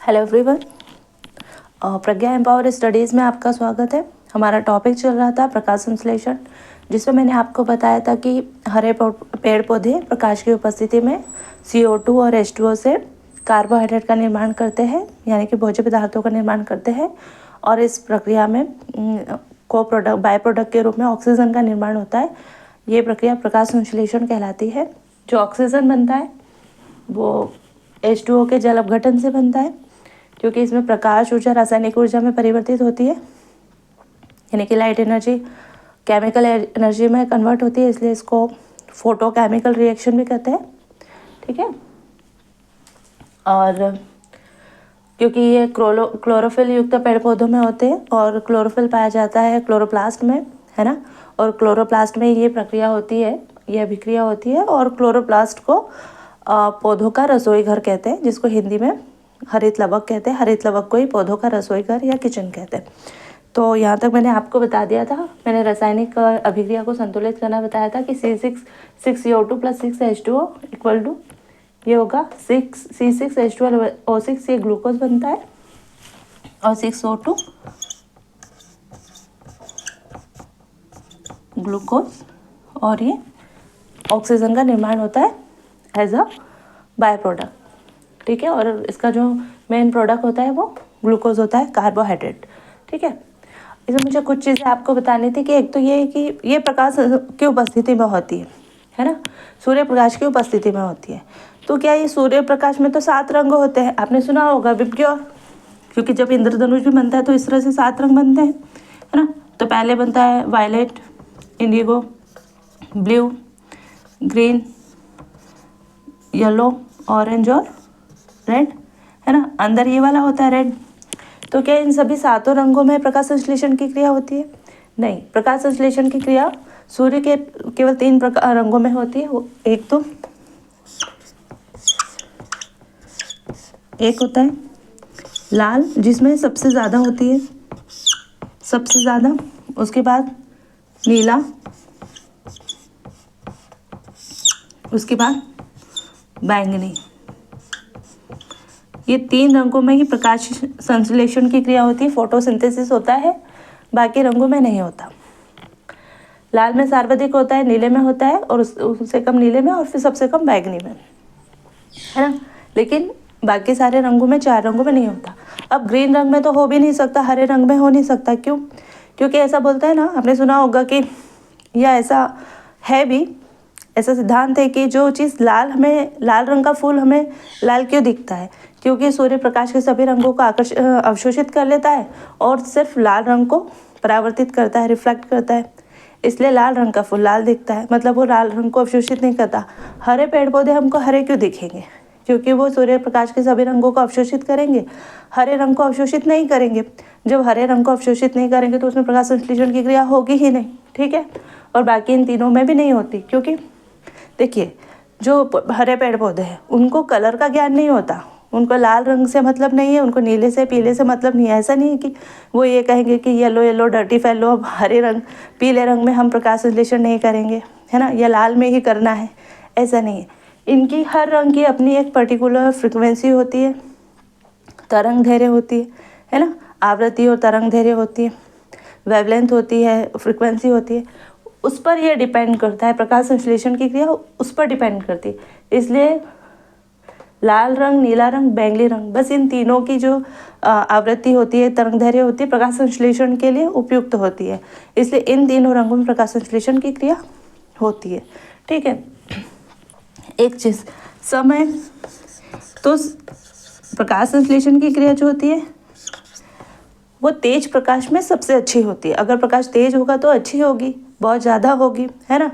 Hello everyone, प्रज्ञा empower studies में आपका स्वागत है। हमारा टॉपिक चल रहा था प्रकाश संश्लेषण, जिसमें मैंने आपको बताया था कि हरे पेड़ पौधे प्रकाश की उपस्थिति में CO2 और H2O से कार्बोहाइड्रेट का निर्माण करते हैं, यानी कि भोज्य पदार्थों का निर्माण करते हैं। और इस प्रक्रिया में बाय प्रोडक्ट के रूप में ऑक्सीजन का निर्माण होता है। ये प्रक्रिया प्रकाश संश्लेषण कहलाती है। जो ऑक्सीजन बनता है वो H2O के जल अपघटन से बनता है, क्योंकि इसमें प्रकाश ऊर्जा रासायनिक ऊर्जा में परिवर्तित होती है, यानी कि लाइट एनर्जी केमिकल एनर्जी में कन्वर्ट होती है, इसलिए इसको फोटोकेमिकल रिएक्शन भी कहते हैं। ठीक है। और क्योंकि ये क्लोरोफिल युक्त पेड़ पौधों में होते हैं और क्लोरोफिल पाया जाता है क्लोरोप्लास्ट में, है ना। और क्लोरोप्लास्ट में ये प्रक्रिया होती है, ये अभिक्रिया होती है। और क्लोरोप्लास्ट को पौधों का रसोई घर कहते हैं, जिसको हिंदी में हरित लवक कहते हैं। हरित लवक को ही पौधों का रसोई घर या किचन कहते हैं। तो यहाँ तक मैंने आपको बता दिया था। मैंने रासायनिक अभिक्रिया को संतुलित करना बताया था कि C6CO2 + 6H2O इक्वल टू ये होगा 6C6H12O6, ये ग्लूकोज बनता है, और 6O2 ग्लूकोज, और ये ऑक्सीजन का निर्माण होता है एज अ बाय प्रोडक्ट। ठीक है। और इसका जो मेन प्रोडक्ट होता है वो ग्लूकोज होता है, कार्बोहाइड्रेट। ठीक है। इसमें मुझे कुछ चीज़ें आपको बतानी थी कि एक तो ये कि ये प्रकाश की उपस्थिति में होती है ना, सूर्य प्रकाश की उपस्थिति में होती है। तो क्या ये सूर्य प्रकाश में तो 7 रंग होते हैं, आपने सुना होगा विबग्योर, क्योंकि जब इंद्रधनुष भी बनता है तो इस तरह से 7 रंग बनते हैं, है ना। तो पहले बनता है violet, indigo, blue, green, yellow, orange और रेड, है ना। अंदर ये वाला होता है रेड। तो क्या इन सभी 7 रंगों में प्रकाश संश्लेषण की क्रिया होती है? नहीं, प्रकाश संश्लेषण की क्रिया सूर्य के केवल 3 रंगों में होती है। एक होता है लाल, जिसमें सबसे ज़्यादा होती है, सबसे ज़्यादा। उसके बाद नीला, उसके बाद बैंगनी। ये 3 रंगों में ही प्रकाश संश्लेषण की क्रिया होती है, फोटोसिंथेसिस होता है, बाकी रंगों में नहीं होता। लाल में सर्वाधिक होता है, नीले में होता है, और उससे कम नीले में, और फिर सबसे कम बैंगनी में, है ना। लेकिन बाकी सारे रंगों में, 4 रंगों में नहीं होता। अब ग्रीन रंग में तो हो भी नहीं सकता, हरे रंग में हो नहीं सकता। क्यों? क्योंकि ऐसा बोलता है ना, आपने सुना होगा कि, या ऐसा है भी, ऐसा सिद्धांत है कि जो चीज़ लाल रंग का फूल हमें लाल क्यों दिखता है? क्योंकि सूर्य प्रकाश के सभी रंगों को अवशोषित कर लेता है और सिर्फ लाल रंग को परावर्तित करता है, रिफ्लेक्ट करता है, इसलिए लाल रंग का फूल लाल दिखता है। मतलब वो लाल रंग को अवशोषित नहीं करता। हरे पेड़ पौधे हमको हरे क्यों दिखेंगे? क्योंकि वो सूर्य प्रकाश के सभी रंगों को अवशोषित करेंगे, हरे रंग को अवशोषित नहीं करेंगे। जब हरे रंग को अवशोषित नहीं करेंगे तो उसमें प्रकाश संश्लेषण की क्रिया होगी ही नहीं। ठीक है। और बाकी इन तीनों में भी नहीं होती, क्योंकि देखिए, जो हरे पेड़ पौधे हैं उनको कलर का ज्ञान नहीं होता, उनको लाल रंग से मतलब नहीं है, उनको नीले से पीले से मतलब नहीं है। ऐसा नहीं है कि वो ये कहेंगे कि येलो डर्टी फेलो, अब हरे रंग पीले रंग में हम प्रकाश संश्लेषण नहीं करेंगे, है ना, या लाल में ही करना है, ऐसा नहीं है। इनकी हर रंग की अपनी एक पर्टिकुलर फ्रिक्वेंसी होती है, तरंग दैर्घ्य होती है ना, आवृत्ति और तरंग दैर्घ्य होती है, वेवलेंथ होती है, फ्रिक्वेंसी होती है। उस पर यह डिपेंड करता है, प्रकाश संश्लेषण की क्रिया उस पर डिपेंड करती है। इसलिए लाल रंग, नीला रंग, बैंगनी रंग, बस इन तीनों की जो आवृत्ति होती है, तरंग दैर्घ्य होती है, प्रकाश संश्लेषण के लिए उपयुक्त होती है। इसलिए इन तीनों रंगों में प्रकाश संश्लेषण की क्रिया होती है। ठीक है। एक चीज़, समय, तो प्रकाश संश्लेषण की क्रिया जो होती है वो तेज प्रकाश में सबसे अच्छी होती है। अगर प्रकाश तेज होगा तो अच्छी होगी, बहुत ज़्यादा होगी, है ना।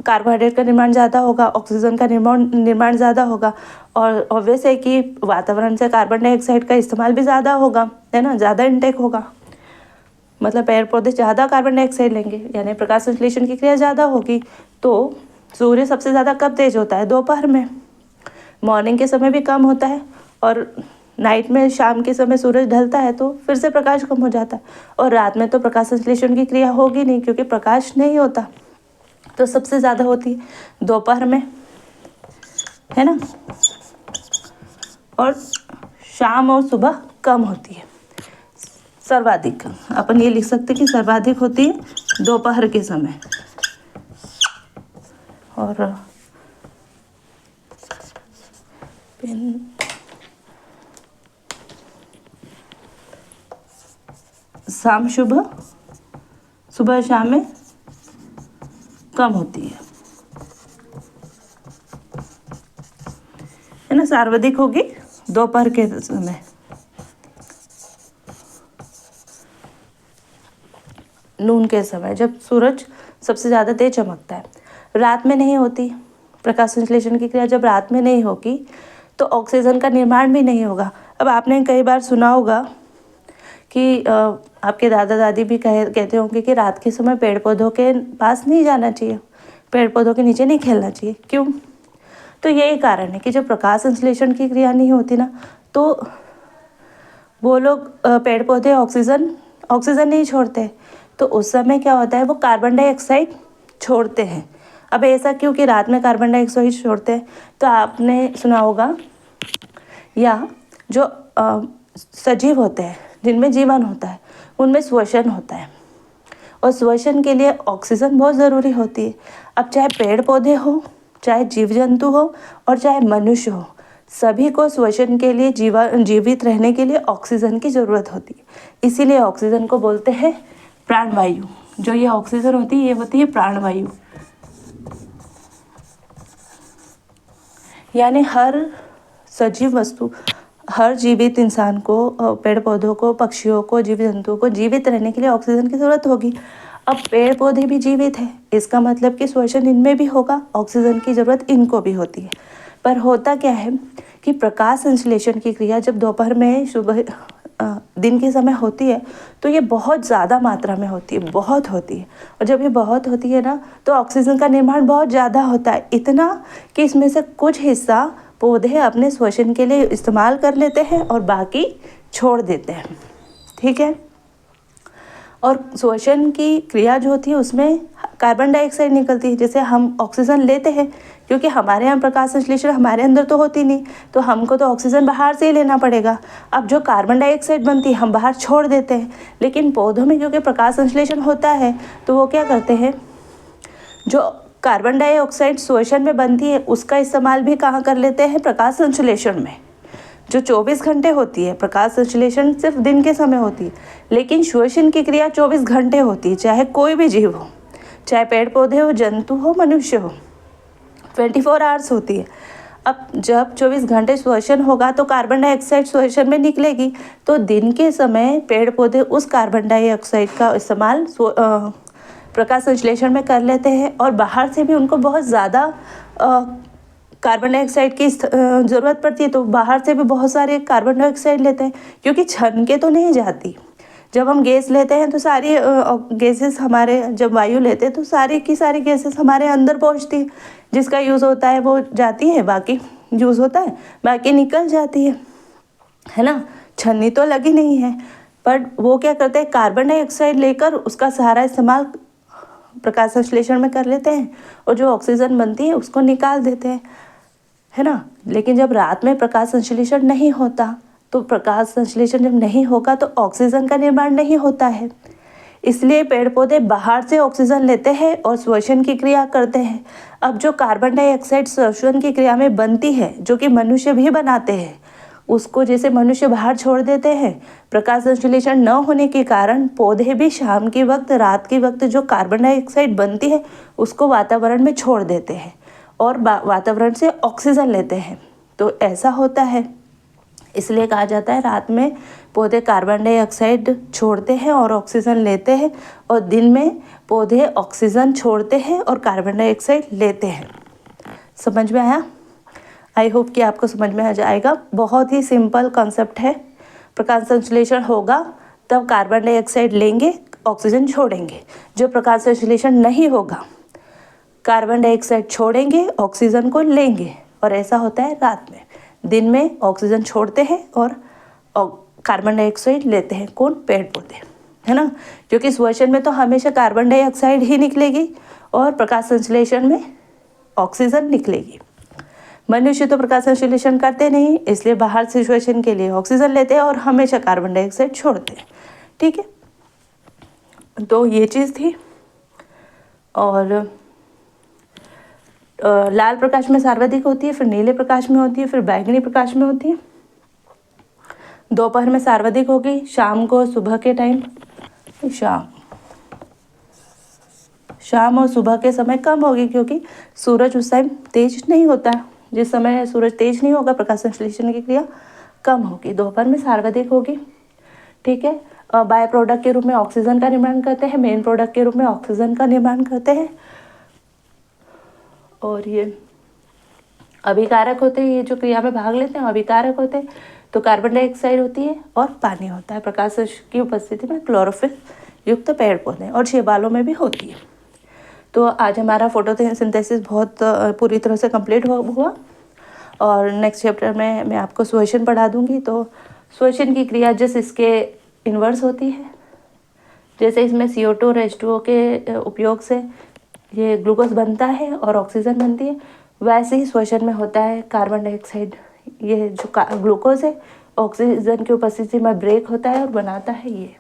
कार्बोहाइड्रेट का निर्माण ज़्यादा होगा, ऑक्सीजन का निर्माण ज़्यादा होगा, और ऑब्वियस है कि वातावरण से कार्बन डाइऑक्साइड का इस्तेमाल भी ज़्यादा होगा, है ना, ज़्यादा इनटेक होगा। मतलब पेड़ पौधे ज़्यादा कार्बन डाइऑक्साइड लेंगे, यानी प्रकाश संश्लेषण की क्रिया ज़्यादा होगी। तो सूर्य सबसे ज़्यादा कब तेज होता है? दोपहर में। मॉर्निंग के समय भी कम होता है, और नाइट में, शाम के समय सूरज ढलता है तो फिर से प्रकाश कम हो जाता है। और रात में तो प्रकाश संश्लेषण की क्रिया होगी नहीं, क्योंकि प्रकाश नहीं होता। तो सबसे ज़्यादा होती है दोपहर में, है ना। और शाम और सुबह कम होती है। सर्वाधिक अपन ये लिख सकते हैं कि सर्वाधिक होती है दोपहर के समय। और शाम सुबह शाम में कम होती है ना। सर्वाधिक होगी दोपहर के समय। नून के समय जब सूरज सबसे ज़्यादा तेज चमकता है। रात में नहीं होती प्रकाश संश्लेषण की क्रिया। जब रात में नहीं होगी तो ऑक्सीजन का निर्माण भी नहीं होगा। अब आपने कई बार सुना होगा कि आपके दादा दादी भी कहते होंगे कि रात के समय पेड़ पौधों के पास नहीं जाना चाहिए, पेड़ पौधों के नीचे नहीं खेलना चाहिए। क्यों? तो यही कारण है कि जब प्रकाश संश्लेषण की क्रिया नहीं होती ना, तो वो लोग पेड़ पौधे ऑक्सीजन नहीं छोड़ते, तो उस समय क्या होता है, वो कार्बन डाइऑक्साइड छोड़ते हैं। अब ऐसा क्यों कि रात में कार्बन डाइऑक्साइड छोड़ते हैं? तो आपने सुना होगा, या जो सजीव होते हैं जिनमें जीवन होता है उनमें श्वसन होता है, और श्वसन के लिए ऑक्सीजन बहुत ज़रूरी होती है। अब चाहे पेड़ पौधे हो, चाहे जीव जंतु हो और चाहे मनुष्य हो, सभी को श्वसन के लिए जीवित रहने के लिए ऑक्सीजन की ज़रूरत होती है। इसीलिए ऑक्सीजन को बोलते हैं प्राणवायु। जो ये ऑक्सीजन होती है ये होती है प्राणवायु। यानी हर सजीव वस्तु, हर जीवित इंसान को, पेड़ पौधों को, पक्षियों को, जीव जंतुओं को जीवित रहने के लिए ऑक्सीजन की ज़रूरत होगी। अब पेड़ पौधे भी जीवित हैं, इसका मतलब कि श्वसन इनमें भी होगा, ऑक्सीजन की ज़रूरत इनको भी होती है। पर होता क्या है कि प्रकाश संश्लेषण की क्रिया जब दोपहर में, सुबह, दिन के समय होती है तो ये बहुत ज़्यादा मात्रा में होती है, बहुत होती है। और जब ये बहुत होती है ना, तो ऑक्सीजन का निर्माण बहुत ज़्यादा होता है, इतना कि इसमें से कुछ हिस्सा पौधे अपने श्वसन के लिए इस्तेमाल कर लेते हैं और बाकी छोड़ देते हैं। ठीक है। और श्वसन की क्रिया जो होती है उसमें कार्बन डाइऑक्साइड निकलती है। जैसे हम ऑक्सीजन लेते हैं, क्योंकि हमारे यहाँ प्रकाश संश्लेषण हमारे अंदर तो होती नहीं, तो हमको तो ऑक्सीजन बाहर से ही लेना पड़ेगा। अब जो कार्बन डाइऑक्साइड बनती है हम बाहर छोड़ देते हैं, लेकिन पौधों में क्योंकि प्रकाश संश्लेषण होता है तो वो क्या करते हैं, जो कार्बन डाइऑक्साइड श्वसन में बनती है उसका इस्तेमाल भी कहाँ कर लेते हैं, प्रकाश संश्लेषण में। जो 24 घंटे होती है, प्रकाश संश्लेषण सिर्फ दिन के समय होती है, लेकिन श्वसन की क्रिया 24 घंटे होती है, चाहे कोई भी जीव हो, चाहे पेड़ पौधे हो, जंतु हो, मनुष्य हो, 24 आवर्स होती है। अब जब 24 घंटे श्वसन होगा तो कार्बन डाइऑक्साइड श्वसन में निकलेगी, तो दिन के समय पेड़ पौधे उस कार्बन डाइऑक्साइड का इस्तेमाल प्रकाश संश्लेषण में कर लेते हैं, और बाहर से भी उनको बहुत ज़्यादा कार्बन डाइऑक्साइड की ज़रूरत पड़ती है, तो बाहर से भी बहुत सारे कार्बन डाइऑक्साइड लेते हैं, क्योंकि छन के तो नहीं जाती। जब हम गैस लेते हैं तो सारी गैसेस हमारे, जब वायु लेते हैं तो सारी की सारी गैसेस हमारे अंदर पहुंचती है, जिसका यूज़ होता है वो जाती है, बाकी यूज़ होता है बाकी निकल जाती है ना। छन्नी तो लगी नहीं है, पर वो क्या करते हैं, कार्बन डाइऑक्साइड लेकर उसका सारा इस्तेमाल प्रकाश संश्लेषण में कर लेते हैं, और जो ऑक्सीजन बनती है उसको निकाल देते हैं, है ना। लेकिन जब रात में प्रकाश संश्लेषण नहीं होता, तो प्रकाश संश्लेषण जब नहीं होगा तो ऑक्सीजन का निर्माण नहीं होता है, इसलिए पेड़ पौधे बाहर से ऑक्सीजन लेते हैं और श्वसन की क्रिया करते हैं। अब जो कार्बन डाइऑक्साइड श्वसन की क्रिया में बनती है, जो कि मनुष्य भी बनाते हैं, उसको जैसे मनुष्य बाहर छोड़ देते हैं, प्रकाश संश्लेषण न होने के कारण पौधे भी शाम के वक्त, रात के वक्त जो कार्बन डाइऑक्साइड बनती है उसको वातावरण में छोड़ देते हैं और वातावरण से ऑक्सीजन लेते हैं। तो ऐसा होता है, इसलिए कहा जाता है रात में पौधे कार्बन डाइऑक्साइड छोड़ते हैं और ऑक्सीजन लेते हैं, और दिन में पौधे ऑक्सीजन छोड़ते हैं और कार्बन डाइऑक्साइड लेते हैं। समझ में आया? आई होप कि आपको समझ में आ जाएगा। बहुत ही सिंपल कॉन्सेप्ट है। प्रकाश संश्लेषण होगा तब कार्बन डाइऑक्साइड लेंगे, ऑक्सीजन छोड़ेंगे। जो प्रकाश संश्लेषण नहीं होगा, कार्बन डाइऑक्साइड छोड़ेंगे, ऑक्सीजन को लेंगे, और ऐसा होता है रात में। दिन में ऑक्सीजन छोड़ते हैं और कार्बन डाइऑक्साइड लेते हैं, कौन? पेड़ पौधे, है ना। क्योंकि श्वसन में तो हमेशा कार्बन डाइऑक्साइड ही निकलेगी और प्रकाश संश्लेषण में ऑक्सीजन निकलेगी। मनुष्य तो प्रकाश संश्लेषण करते नहीं, इसलिए बाहर से श्वसन के लिए ऑक्सीजन लेते हैं और हमेशा कार्बन डाइऑक्साइड छोड़ते हैं। ठीक है, तो ये चीज़ थी। और लाल प्रकाश में सर्वाधिक होती है, फिर नीले प्रकाश में होती है, फिर बैंगनी प्रकाश में होती है। दोपहर में सर्वाधिक होगी, शाम को, सुबह के टाइम, शाम और सुबह के समय कम होगी, क्योंकि सूरज उस टाइम तेज नहीं होता। जिस समय सूरज तेज नहीं होगा, प्रकाश संश्लेषण की क्रिया कम होगी। दोपहर में सर्वाधिक होगी। ठीक है, बाय प्रोडक्ट के रूप में ऑक्सीजन का निर्माण करते हैं, मेन प्रोडक्ट के रूप में ऑक्सीजन का निर्माण करते हैं। और ये अभिकारक होते हैं, ये जो क्रिया में भाग लेते हैं अभिकारक होते हैं। तो कार्बन डाइऑक्साइड होती है और पानी होता है। प्रकाश की उपस्थिति में क्लोरोफिल युक्त पेड़ पौधे और शैवालों में भी होती है। तो आज हमारा फोटोसिंथेसिस बहुत पूरी तरह से कंप्लीट हुआ। और नेक्स्ट चैप्टर में मैं आपको श्वसन पढ़ा दूंगी। तो श्वसन की क्रिया जिस इसके इन्वर्स होती है, जैसे इसमें CO2 और H2O के उपयोग से ये ग्लूकोज बनता है और ऑक्सीजन बनती है, वैसे ही श्वसन में होता है कार्बन डाइऑक्साइड। ये जो ग्लूकोज है ऑक्सीजन की उपस्थिति में ब्रेक होता है और बनाता है ये।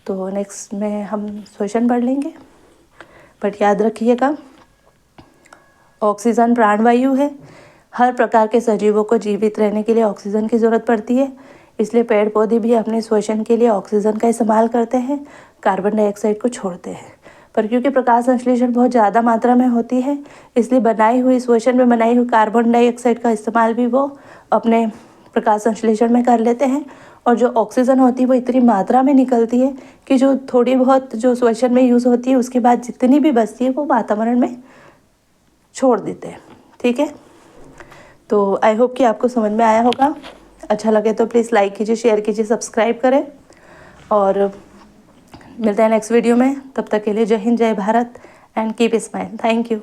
तो नेक्स्ट में हम श्वसन पढ़ लेंगे। बट याद रखिएगा, ऑक्सीजन प्राणवायु है। हर प्रकार के सजीवों को जीवित रहने के लिए ऑक्सीजन की ज़रूरत पड़ती है, इसलिए पेड़ पौधे भी अपने श्वसन के लिए ऑक्सीजन का इस्तेमाल करते हैं, कार्बन डाइऑक्साइड को छोड़ते हैं। पर क्योंकि प्रकाश संश्लेषण बहुत ज़्यादा मात्रा में होती है, इसलिए बनाई हुई श्वसन में बनाई हुई कार्बन डाइऑक्साइड का इस्तेमाल भी वो अपने प्रकाश संश्लेषण में कर लेते हैं। और जो ऑक्सीजन होती है वो इतनी मात्रा में निकलती है कि जो थोड़ी बहुत जो श्वसन में यूज़ होती है उसके बाद जितनी भी बचती है वो वातावरण में छोड़ देते हैं। ठीक है, तो आई होप कि आपको समझ में आया होगा। अच्छा लगे तो प्लीज़ लाइक कीजिए, शेयर कीजिए, सब्सक्राइब करें। और मिलते हैं नेक्स्ट वीडियो में। तब तक के लिए जय हिंद, जय Bharat and keep smile. Thank you.